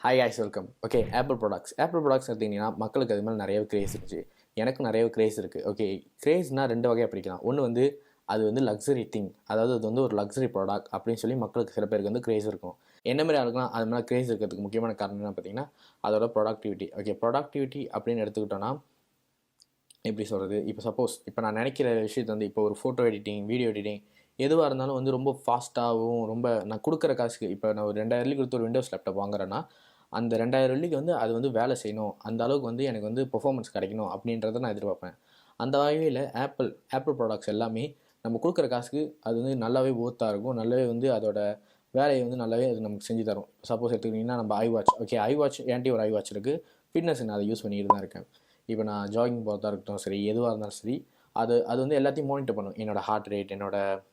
Hi guys welcome. Okay, apple products எடுத்திங்கன்னா மக்களுக்கு அது மேலே நிறையவே கிரேஸ் இருந்துச்சு. எனக்கும் நிறையவே கிரேஸ் இருக்குது. ஓகே, கிரேஸ்னால் ரெண்டு வகையாக பிரிக்கலாம். ஒன்று வந்து அது வந்து லக்ஸரி திங், அதாவது அது வந்து ஒரு லக்ஸரி ப்ராடக்ட் அப்படின்னு சொல்லி மக்களுக்கு சில பேருக்கு வந்து கிரேஸ் இருக்கும். என்ன மாதிரி ஆளுக்குலாம் அது மேலே கிரேஸ் இருக்கிறதுக்கு முக்கியமான காரணம் என்ன பார்த்தீங்கன்னா அதோட ப்ரொடக்டிவிட்டி. ஓகே, ப்ரொடக்டிவிட்டி அப்படின்னு எடுத்துக்கிட்டோன்னா எப்படி சொல்கிறது, இப்போ சப்போஸ் இப்போ நான் நினைக்கிற விஷயத்தை வந்து இப்போ ஒரு ஃபோட்டோ எடிட்டிங், வீடியோ எடிட்டிங் எதுவாக இருந்தாலும் வந்து ரொம்ப ஃபாஸ்ட்டாகவும் ரொம்ப நான் கொடுக்குற காசுக்கு இப்போ நான் ஒரு 2000 கொடுத்து ஒரு விண்டோஸ் லேப்டாப் வாங்குறேன்னா அந்த 2000 வந்து அது வந்து வேலை செய்யணும், அந்த அளவுக்கு வந்து எனக்கு வந்து பெர்ஃபார்மன்ஸ் கிடைக்கணும் அப்படின்றத நான் எதிர்பார்ப்பேன். அந்த வகையில் ஆப்பிள் ப்ராடக்ட்ஸ் எல்லாமே நம்ம கொடுக்குற காசுக்கு அது வந்து நல்லாவே ஒர்த்தாக இருக்கும், நல்லாவே வந்து அதோட வேலையை வந்து நல்லாவே அது நமக்கு செஞ்சு தரும். சப்போஸ் எடுத்துக்கிட்டிங்கன்னா நம்ம ஐவாட்ச், ஓகே ஐவாட்ச் என்கிட்ட ஒரு ஐவாட்ச் இருக்குது, ஃபிட்னஸ் நான் அதை யூஸ் பண்ணிட்டு தான் இருக்கேன். இப்போ நான் ஜாகிங் போகிறதா இருக்கட்டும் சரி, எதுவாக இருந்தாலும் சரி, அது வந்து எல்லாத்தையும் மானிட்டர் பண்ணும். என்னோடய ஹார்ட் ரேட், என்னோடய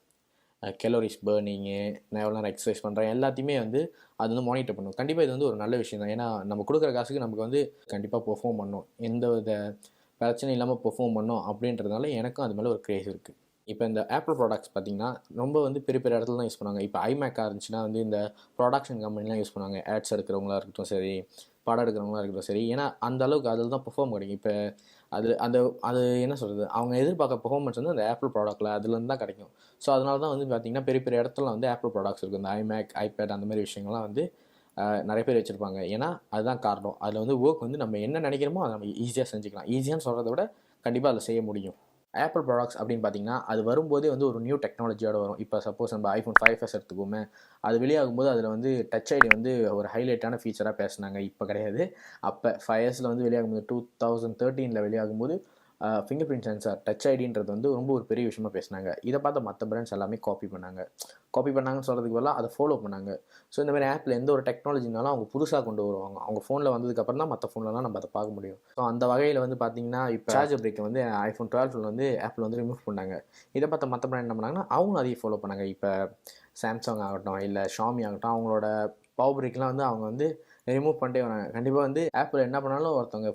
கெலோரிஸ் பர்னிங்கு, நான் எவ்வளோ நேரம் எக்ஸசைஸ் பண்ணுறேன் எல்லாத்தையுமே வந்து அது வந்து மானிட்டர் பண்ணும். கண்டிப்பாக இது வந்து ஒரு நல்ல விஷயம் தான். ஏன்னா நம்ம கொடுக்குற காசுக்கு நமக்கு வந்து கண்டிப்பாக பெர்ஃபார்ம் பண்ணணும், எந்த வித பிரச்சனை இல்லாமல் பெர்ஃபார்ம் பண்ணணும் அப்படின்றதுனால எனக்கும் அது மேலே ஒரு கிரேஸ் இருக்குது. இப்போ இந்த ஆப்பிள் ப்ராடக்ட்ஸ் பார்த்திங்கன்னா ரொம்ப வந்து பெரிய பெரிய இடத்துல தான் யூஸ் பண்ணுவாங்க. இப்போ iMac இருந்துச்சுன்னா வந்து இந்த ப்ரொடக்ஷன் கம்பெனிலாம் யூஸ் பண்ணுவாங்க. ஆட்ஸ் எடுக்கிறவங்களா இருக்கட்டும் சரி, படம் எடுக்கிறவங்களா இருக்கட்டும் சரி, ஏன்னா அந்த அளவுக்கு அதில் தான் பெர்ஃபார்ம் கிடைக்கும். இப்போ அது என்ன சொல்கிறது, அவங்க எதிர்பார்க்க பெர்ஃபார்மன்ஸ் வந்து அந்த ஆப்பிள் ப்ராடக்ட்டில் அதுலேருந்து தான் கிடைக்கும். ஸோ அதனால தான் வந்து பார்த்திங்கன்னா பெரிய பெரிய இடத்துல வந்து ஆப்பிள் ப்ராடக்ட்ஸ் இருக்குது. இந்த iMac, iPad அந்த மாதிரி விஷயங்கள்லாம் வந்து நிறைய பேர் வச்சுருப்பாங்க. ஏன்னா அதுதான் காரணம். அதில் வந்து ஒர்க் வந்து நம்ம என்ன நினைக்கிறோமோ அதை நம்ம ஈஸியாக செஞ்சுக்கலாம். ஈஸியான்னு சொல்கிறத விட கண்டிப்பாக அதில் செய்ய முடியும். ஆப்பிள் ப்ராடக்ட்ஸ் அப்படின்னு பார்த்தீங்கன்னா அது வரும்போதே வந்து ஒரு நியூ டெக்னாலஜியோட வரும். இப்போ சப்போஸ் நம்ம iPhone 5s எடுத்துக்கோமே, அது வெளியாகும்போது அதில் வந்து டச் ஐடி வந்து ஒரு ஹைலைட்டான ஃபீச்சராக பேசினாங்க. இப்போ கிடையாது, அப்போ 5Sல வந்து வெளியாகும்போது 2013 வெளியாகும்போது ஃபிங்கர் பிரிண்ட் சென்சார் டச் ஐடின்றது வந்து ரொம்ப ஒரு பெரிய விஷயமா பேசினாங்க. இதை பார்த்த மற்ற பிராண்ட்ஸ் எல்லாமே காப்பி பண்ணாங்கன்னு சொல்கிறதுக்கு பதிலாக அதை ஃபாலோ பண்ணாங்க. ஸோ இந்த மாதிரி ஆப்பில் எந்த ஒரு டெக்னாலஜினாலும் அவங்க புதுசாக கொண்டு வருவாங்க. அவங்க ஃபோனில் வந்ததுக்கப்புறம் தான் மற்ற ஃபோன்லலாம் நம்ம அதை பார்க்க முடியும். ஸோ அந்த வகையில் வந்து பார்த்திங்கன்னா இப்போ சார்ஜர் பிரேக்கை வந்து iPhone 12 வந்து ஆப்பிள் வந்து ரிமூவ் பண்ணாங்க. இதை பார்த்த மற்ற பிராண்ட் என்ன பண்ணாங்கன்னா அவங்களும் அதையும் ஃபாலோ பண்ணாங்க. இப்போ சாம்சங் ஆகட்டும் இல்லை ஷாமி ஆகட்டும், அவங்களோட பவர் பிரேக்லாம் வந்து அவங்க வந்து ரிமூவ் பண்ணிட்டே வராங்க. கண்டிப்பாக வந்து ஆப்பிள் என்ன பண்ணாலும் ஒருத்தவங்க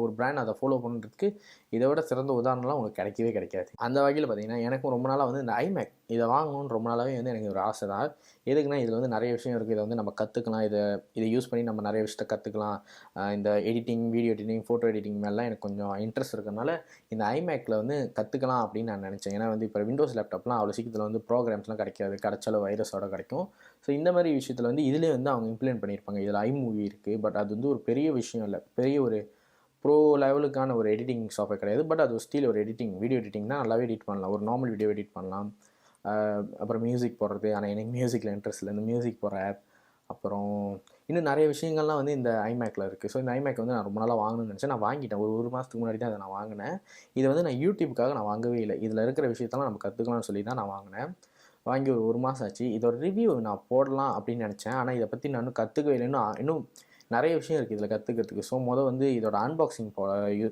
ஒரு பிராண்ட் அதை ஃபாலோ பண்ணுறதுக்கு இதை விட சிறந்த உதாரணம்லாம் உங்களுக்கு கிடைக்காது. அந்த வகையில் பார்த்தீங்கன்னா எனக்கும் ரொம்ப நாளாக வந்து இந்த iMac இதை வாங்கணும்னு ரொம்ப நாளாகவே வந்து எனக்கு ஒரு ஆசை தான். எதுக்குன்னா இதில் வந்து நிறைய விஷயம் இருக்குது, இதை வந்து நம்ம கற்றுக்கலாம், இதை யூஸ் பண்ணி நம்ம நிறைய விஷயத்தை கற்றுக்கலாம். இந்த editing, video editing, photo editing மேலாம் எனக்கு கொஞ்சம் இன்ட்ரெஸ்ட் இருக்கிறதுனால இந்த iMacல வந்து கற்றுக்கலாம் அப்படின்னு நான் நினச்சேன். ஏன்னா வந்து இப்போ விண்டோஸ் லேப்டாப்லாம் அவ்வளோ சீக்கிரத்தில் வந்து ப்ரோக்ராம்ஸ்லாம் கிடைச்சாலும் வைரஸோட கிடைக்கும். ஸோ இந்த மாதிரி விஷயத்தில் வந்து இதிலே வந்து அவங்க இம்ப்ளிமெண்ட் பண்ணியிருப்பாங்க. இதில் iMovie இருக்குது, பட் அது வந்து ஒரு பெரிய விஷயம் இல்லை, பெரிய ஒரு ப்ரோ லெவலுக்கான ஒரு எடிட்டிங் சாஃப்ட்வேர் கிடையாது. பட் அது ஸ்டில் ஒரு வீடியோ எடிட்டிங்னா நல்லாவே எடிட் பண்ணலாம், ஒரு நார்மல் வீடியோ எடிட் பண்ணலாம். அப்புறம் மியூசிக் போடுறது, ஆனால் எனக்கு மியூசிக்கில் இன்ட்ரெஸ்ட் இல்லை, இந்த மியூசிக் போடுற ஆப், அப்புறம் இன்னும் நிறைய விஷயங்கள்லாம் வந்து இந்த iMacல இருக்குது. ஸோ இந்த iMac வந்து நான் ரொம்ப நாளாக வாங்கணும்னு நினச்சேன். நான் வாங்கிட்டேன், ஒரு மாதத்துக்கு முன்னாடி தான் அதை நான் வாங்கினேன். இதை வந்து நான் யூடியூப்புக்காக நான் வாங்கவே இல்லை, இதில் இருக்கிற விஷயத்தெல்லாம் நம்ம கற்றுக்கலாம்னு சொல்லி தான் நான் வாங்கினேன். வாங்கி ஒரு மாதம் ஆச்சு. இதோட ரிவ்யூ நான் போடலாம் அப்படின்னு நினச்சேன், ஆனால் இதை பற்றி நான் இன்னும் கற்றுக்கவே இல்லை. இன்னும் நிறைய விஷயம் இருக்குது இதில் கற்றுக்கிறதுக்கு. ஸோ வந்து இதோட அன்பாக்சிங்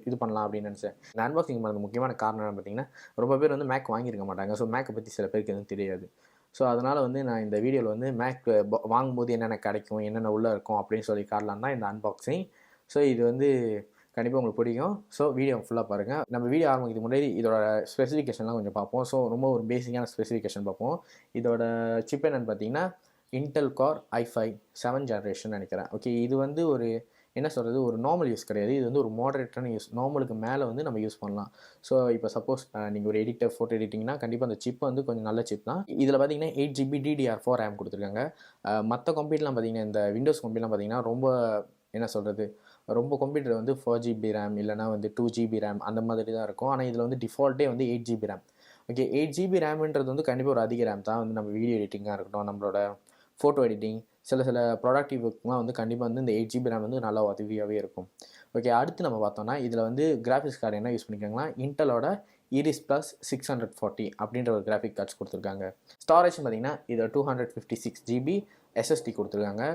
இது பண்ணலாம் அப்படின்னு நினச்சேன். இந்த அன்பாக்சிங் பண்ணது முக்கியமான காரணம் என்ன பார்த்தீங்கன்னா, ரொம்ப பேர் வந்து மேக் வாங்கியிருக்க மாட்டாங்க. ஸோ மேக்கை பற்றி சில பேருக்கு எதுவும் தெரியாது. ஸோ அதனால் வந்து நான் இந்த வீடியோவில் வந்து மேக் வாங்கும்போது என்னென்ன கிடைக்கும், என்னென்ன உள்ளே இருக்கும் அப்படின்னு சொல்லி காட்டலாம் தான் இந்த அன்பாக்சிங். ஸோ இது வந்து கண்டிப்பாக உங்களுக்கு பிடிக்கும். ஸோ வீடியோ ஃபுல்லாக பாருங்கள். நம்ம வீடியோ ஆரம்பிக்கிறதுக்கு முன்னாடி இதோட ஸ்பெசிஃபிகேஷன்லாம் கொஞ்சம் பார்ப்போம். ஸோ ரொம்ப ஒரு பேசிக்கான ஸ்பெசிஃபிகேஷன் பார்ப்போம். இதோட சிப் என்னென்னு பார்த்தீங்கன்னா Intel core i5 7th generation நினைக்கிறேன். ஓகே, இது வந்து ஒரு என்ன சொல்கிறது, ஒரு நார்மல் யூஸ் கிடையாது, இது வந்து ஒரு மாடரேட்டான யூஸ், நார்மலுக்கு மேலே வந்து நம்ம யூஸ் பண்ணலாம். ஸோ இப்போ சப்போஸ் நீங்கள் ஒரு எடிட்டர், ஃபோட்டோ எடிட்டிங்னா கண்டிப்பாக அந்த சிப் வந்து கொஞ்சம் நல்ல சிப் தான். இதில் பார்த்தீங்கன்னா 8GB DDR4 RAM கொடுத்துருக்காங்க. மற்ற கம்ப்யூட்டர்லாம் பார்த்தீங்கன்னா இந்த விண்டோஸ் கம்ப்யூட்டர்லாம் பார்த்தீங்கன்னா ரொம்ப என்ன சொல்கிறது, ரொம்ப கம்ப்யூட்டர் வந்து 4GB RAM இல்லைனா வந்து 2GB RAM அந்த மாதிரி தான் இருக்கும். ஆனால் இதில் வந்து டிஃபால்ட்டே வந்து 8GB RAM. ஓகே, 8GB RAம்ன்றது வந்து கண்டிப்பாக ஒரு அதிக RAM தான். வந்து நம்ம வீடியோ எடிட்டிங்காக இருக்கட்டும், நம்மளோட ஃபோட்டோ எடிட்டிங், சில ப்ரொடக்டிவ்க்குலாம் வந்து கண்டிப்பாக வந்து இந்த 8GB RAM வந்து நல்லா உதவியாகவே இருக்கும். ஓகே, அடுத்து நம்ம பார்த்தோம்னா இதில் வந்து கிராஃபிக்ஸ் கார்டு என்ன யூஸ் பண்ணியிருக்காங்கன்னா இன்டலோட Iris Plus 640 அப்படின்ற ஒரு கிராஃபிக் கார்ட்ஸ் கொடுத்துருக்காங்க. ஸ்டோரேஜ் பார்த்தீங்கன்னா இதில் 256GB SSD கொடுத்துருக்காங்க.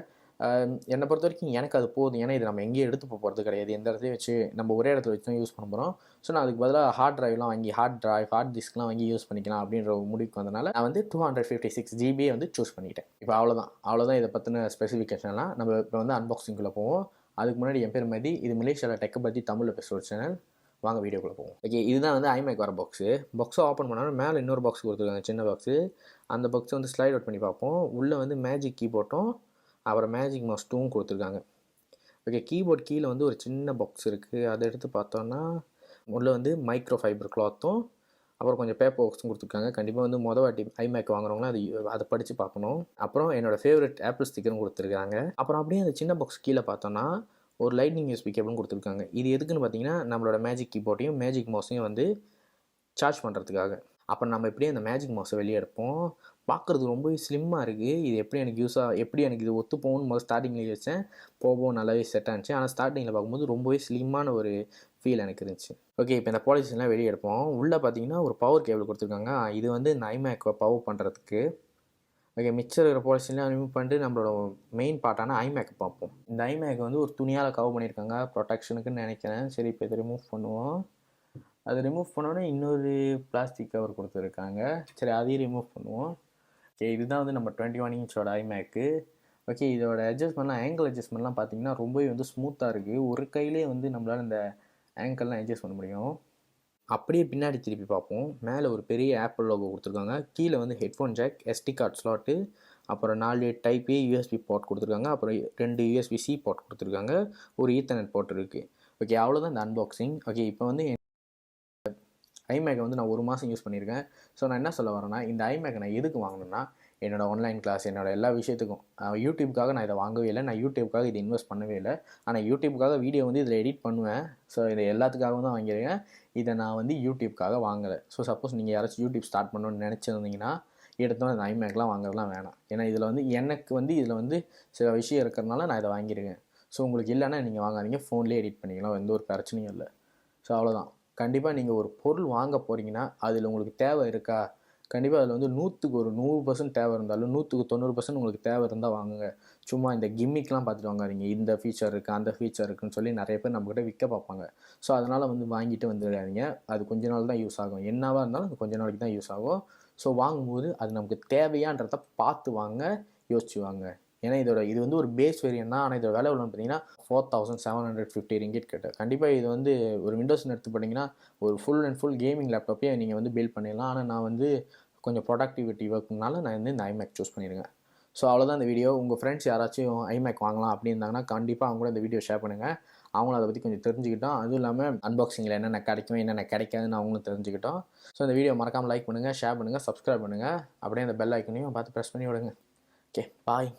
என்னை பொறுத்த வரைக்கும் எனக்கு அது போதும். ஏன்னா இது நம்ம எங்கேயும் எடுத்து போகிறது கிடையாது, எந்த இடத்துலையும் வச்சு நம்ம ஒரே இடத்துல வச்சு தான் யூஸ் பண்ண போகிறோம். ஸோ நான் அதுக்கு பதிலாக ஹார்ட் ஹார்ட் டிஸ்க்லாம் வாங்கி யூஸ் பண்ணிக்கலாம் அப்படின்ற ஒரு முடிவுக்கு வந்தனால நான் வந்து 256GB வந்து சூஸ் பண்ணிட்டேன். இப்போ அவ்வளோதான் இதை பற்றின ஸ்பெசிஃபிகேஷன்லாம். நம்ம இப்போ வந்து அன்பாக்சிங்குள்ளே போவோம். அதுக்கு முன்னாடி என் பேர் மதி, இது மலேசியாவில் டெக்கை பற்றி தமிழில் பேசுகிற சேனல். வாங்க வீடியோக்குள்ளே போவோம். ஓகே, இதுதான் வந்து iMac வர பாக்ஸை ஓப்பன் பண்ணாலும் மேலே இன்னொரு பாக்ஸ் கொடுத்துருக்காங்க, சின்ன பாக்ஸு. அந்த பாக்ஸை வந்து ஸ்லைட் அவுட் பண்ணி பார்ப்போம். உள்ளே வந்து மேஜிக் கீபோர்டும் அப்புறம் மேஜிக் மவுஸ் 2 கொடுத்துருக்காங்க. ஓகே, கீபோர்ட் கீழே வந்து ஒரு சின்ன பாக்ஸ் இருக்குது. அதை எடுத்து பார்த்தோன்னா உள்ளே வந்து மைக்ரோ ஃபைபர் கிளாத்தும் அப்புறம் கொஞ்சம் பேப்பர் ஒர்க்ஸும் கொடுத்துருக்காங்க. கண்டிப்பாக வந்து வாட்டி ஐமேக் வாங்குறவங்களாம் அதை படித்து பார்க்கணும். அப்புறம் என்னோடய ஃபேவரட் ஆப்பிள் ஸ்டிக்கரும் கொடுத்துருக்காங்க. அப்புறம் அப்படியே அந்த சின்ன பாக்ஸ் கீழே பார்த்தோன்னா ஒரு லைட்னிங் யூஎஸ்பி கேபிளும் கொடுத்துருக்காங்க. இது எதுக்குன்னு பார்த்தீங்கன்னா நம்மளோட மேஜிக் கீபோர்டையும் மேஜிக் மவுஸையும் வந்து சார்ஜ் பண்ணுறதுக்காக. அப்புறம் நம்ம எப்படியே அந்த மேஜிக் மவுஸை வெளியே எடுப்போம். பார்க்குறது ரொம்பவே ஸ்லிம்மாக இருக்குது. இது எப்படி எனக்கு இது ஒத்து போகும்னு முதல்ல ஸ்டார்டிங்கில் வச்சேன். போகவும் நல்லாவே செட் ஆனிச்சு. ஆனால் ஸ்டார்டிங்கில் பார்க்கும்போது ரொம்பவே ஸ்லிம்மான ஒரு ஃபீல் எனக்கு இருந்துச்சு. ஓகே, இப்போ இந்த பாலிசிலாம் வெளியே எடுப்போம். உள்ளே பார்த்தீங்கன்னா ஒரு பவர் கேபிள் கொடுத்துருக்காங்க. இது வந்து இந்த ஐமேக்கை பவர் பண்ணுறதுக்கு. ஓகே, மிச்சம் இருக்கிற பாலிசிலாம் ரிமூவ் பண்ணிட்டு நம்மளோட மெயின் பார்ட்டான ஐமேக் பார்ப்போம். இந்த ஐமேக் வந்து ஒரு துணியால் கவர் பண்ணியிருக்காங்க ப்ரொடெக்ஷனுக்குன்னு நினைக்கிறேன். சரி, இப்போ இதை ரிமூவ் பண்ணுவோம். அதை ரிமூவ் பண்ணோன்னே இன்னொரு பிளாஸ்டிக் கவர் கொடுத்துருக்காங்க. சரி, அதையும் ரிமூவ் பண்ணுவோம். ஓகே, இதுதான் வந்து நம்ம 21 இன்ச்சோட ஐமேக்கு. ஓகே, இதோட அட்ஜஸ்ட்மெண்ட்லாம் ஆங்கிள் அட்ஜஸ்ட்மெண்ட்லாம் பார்த்தீங்கன்னா ரொம்பவே வந்து ஸ்மூத்தாக இருக்குது. ஒரு கையிலே வந்து நம்மளால் இந்த ஆங்கிள்லாம் அட்ஜஸ்ட் பண்ண முடியும். அப்படியே பின்னாடி திருப்பி பார்ப்போம். மேலே ஒரு பெரிய ஆப்பிள் லோகோ கொடுத்துருக்காங்க. கீழே வந்து headphone jack, SD card slot, அப்புறம் 4 டைப் ஏ யூஎஸ்பி போர்ட் கொடுத்துருக்காங்க. அப்புறம் 2 யூஎஸ்பி-C போர்ட் கொடுத்துருக்காங்க. ஒரு ஈத்தர்நெட் போர்ட் இருக்குது. ஓகே, அவ்வளோதான் இந்த அன்பாக்சிங். ஓகே, இப்போ வந்து ஐமேக்கை வந்து நான் 1 மாதம் யூஸ் பண்ணியிருக்கேன். ஸோ நான் என்ன சொல்ல வரேன்னா, இந்த ஐமேக்கை நான் எதுக்கு வாங்கினேன்னா, என்னோடய ஆன்லைன் கிளாஸ், என்னோடய எல்லா விஷயத்துக்கும். யூடியூப்காக நான் இதை வாங்கவே இல்லை. நான் யூடியூப்காக இதை இன்வெஸ்ட் பண்ணவே இல்லை. ஆனால் யூடியூப்காக வீடியோ வந்து இதில் எடிட் பண்ணுவேன். ஸோ இதை எல்லாத்துக்காகவும் தான் வாங்கியிருக்கேன். இதை நான் வந்து யூடியூப்காக வாங்கலை. ஸோ சப்போஸ் நீங்கள் யாராச்சும் யூடியூப் ஸ்டார்ட் பண்ணணும்னு நினச்சிருந்தீங்கன்னா எடுத்தோம் இந்த ஐமேக்லாம் வாங்குறதுலாம் வேணாம். ஏன்னா இதில் வந்து எனக்கு வந்து இதில் வந்து சில விஷயம் இருக்கிறதுனால நான் இதை வாங்கியிருக்கேன். ஸோ உங்களுக்கு இல்லைன்னா நீங்கள் வாங்காதீங்க. ஃபோன்லேயே எடிட் பண்ணிக்கலாம். எந்த ஒரு பிரச்சனையும் இல்லை. ஸோ அவ்வளோதான். கண்டிப்பாக நீங்கள் ஒரு பொருள் வாங்க போகிறீங்கன்னா அதில் உங்களுக்கு தேவை இருக்கா? கண்டிப்பாக அதில் வந்து 100க்கு ஒரு 100% தேவை இருந்தாலும் 100க்கு 90% உங்களுக்கு தேவை இருந்தால் வாங்குங்க. சும்மா இந்த கிம்மிக்லாம் பார்த்துட்டு வாங்காதீங்க. இந்த ஃபீச்சர் இருக்குது, அந்த ஃபீச்சர் இருக்குதுன்னு சொல்லி நிறைய பேர் நம்மக்கிட்ட விற்க பார்ப்பாங்க. ஸோ அதனால் வந்து வாங்கிட்டு வந்துடாதீங்க. அது கொஞ்ச நாள் தான் யூஸ் ஆகும். என்னவாக இருந்தாலும் அது கொஞ்ச நாளைக்கு தான் யூஸ் ஆகும். ஸோ வாங்கும்போது அது நமக்கு தேவையான்றதை பார்த்து வாங்க, யோசிச்சு வாங்க. ஏன்னா இது வந்து ஒரு பேஸ் வேரியன்ட் தான். ஆனால் இதோட விலை எவ்வளோன்னு பார்த்தீங்கன்னா 4750 ரிங்கிட் கிட்ட. கண்டிப்பாக இது வந்து ஒரு விண்டோஸ்னு எடுத்து பார்த்தீங்கன்னா ஒரு ஃபுல் அண்ட் ஃபுல் கேமிங் லேப்டாப்பே நீங்கள் வந்து பில்ட் பண்ணிடலாம். ஆனால் நான் வந்து கொஞ்சம் ப்ரொடக்டிவிட்டி ஒர்க்குனால நான் வந்து இந்த ஐமேக் சூஸ் பண்ணியிருக்கேன். ஸோ அவ்வளோதான் இந்த வீடியோ. உங்கள் ஃப்ரெண்ட்ஸ் யாராச்சும் ஐமேக் வாங்கலாம் அப்படி இருந்தாங்கன்னா கண்டிப்பாக அவங்க கூட இந்த வீடியோ ஷேர் பண்ணுங்கள். அவங்களும் அதை பற்றி கொஞ்சம் தெரிஞ்சுக்கிட்டோம். அதுவும் இல்லாமல் அன்பாக்சிங்கில் என்னென்ன கிடைக்கும், என்னென்ன கிடைக்காதுன்னு அவங்களும் தெரிஞ்சுக்கிட்டோம். ஸோ இந்த வீடியோ மறக்காமல் லைக் பண்ணுங்கள், ஷேர் பண்ணுங்கள், சப்ஸ்கிரைப் பண்ணுங்கள். அப்படியே அந்த பெல் ஐக்கனையும் பார்த்து ப்ரெஸ் பண்ணி விடுங்க. ஓகே, பாய்.